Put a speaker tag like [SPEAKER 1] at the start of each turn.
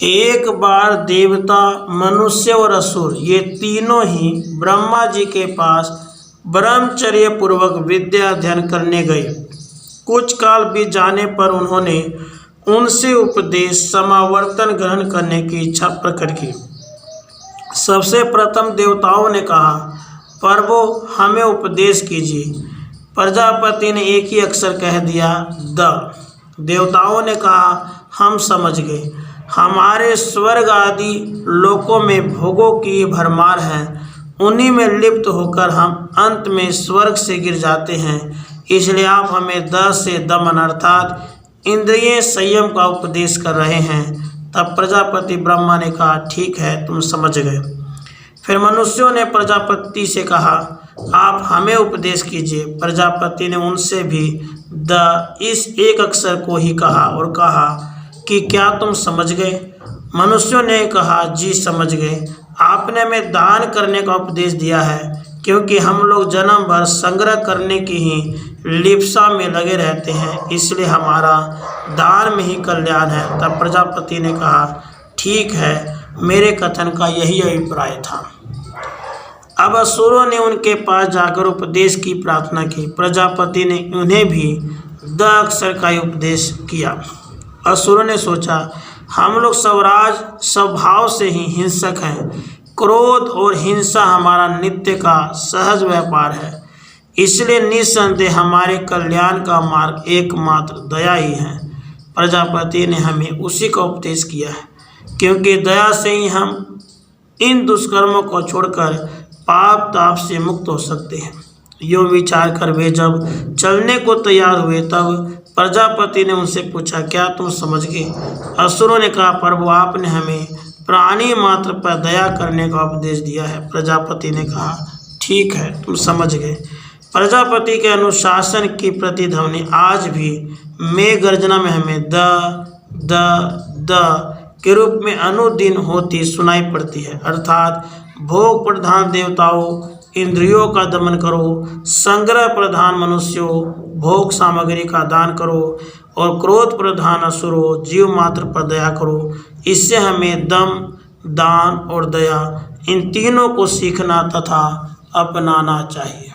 [SPEAKER 1] एक बार देवता, मनुष्य और असुर ये तीनों ही ब्रह्मा जी के पास ब्रह्मचर्य पूर्वक विद्या अध्ययन करने गए। कुछ काल बीत जाने पर उन्होंने उनसे उपदेश समावर्तन ग्रहण करने की इच्छा प्रकट की। सबसे प्रथम देवताओं ने कहा, प्रभु हमें उपदेश कीजिए। प्रजापति ने एक ही अक्षर कह दिया, द। देवताओं ने कहा, हम समझ गए। हमारे स्वर्ग आदि लोकों में भोगों की भरमार है, उन्हीं में लिप्त होकर हम अंत में स्वर्ग से गिर जाते हैं, इसलिए आप हमें द से दमन अर्थात इंद्रिय संयम का उपदेश कर रहे हैं। तब प्रजापति ब्रह्मा ने कहा, ठीक है, तुम समझ गए। फिर मनुष्यों ने प्रजापति से कहा, आप हमें उपदेश कीजिए। प्रजापति ने उनसे भी द इस एक अक्षर को ही कहा और कहा कि क्या तुम समझ गए? मनुष्यों ने कहा, जी समझ गए। आपने हमें दान करने का उपदेश दिया है, क्योंकि हम लोग जन्म भर संग्रह करने की ही लिप्सा में लगे रहते हैं, इसलिए हमारा दान में ही कल्याण है। तब प्रजापति ने कहा, ठीक है, मेरे कथन का यही अभिप्राय था। अब असुरों ने उनके पास जाकर उपदेश की प्रार्थना की। प्रजापति ने उन्हें भी द अक्षर का उपदेश किया। असुरों ने सोचा, हम लोग स्वराज स्वभाव से ही हिंसक हैं, क्रोध और हिंसा हमारा नित्य का सहज व्यापार है, इसलिए निस्संदेह हमारे कल्याण का मार्ग एकमात्र दया ही है। प्रजापति ने हमें उसी का उपदेश किया है, क्योंकि दया से ही हम इन दुष्कर्मों को छोड़कर पाप ताप से मुक्त हो सकते हैं। यूँ विचार कर वे जब चलने को तैयार हुए, तब प्रजापति ने उनसे पूछा, क्या तुम समझ गए? असुरों ने कहा, प्रभु आपने हमें प्राणी मात्र पर दया करने का उपदेश दिया है। प्रजापति ने कहा, ठीक है, तुम समझ गए। प्रजापति के अनुशासन की प्रतिध्वनि आज भी मेघ गर्जना में हमें द के रूप में अनुदिन होती सुनाई पड़ती है, अर्थात भोग प्रधान देवताओं इंद्रियों का दमन करो, संग्रह प्रधान मनुष्यों भोग सामग्री का दान करो, और क्रोध प्रधान असुरों जीव मात्र पर दया करो। इससे हमें दम, दान और दया इन तीनों को सीखना तथा अपनाना चाहिए।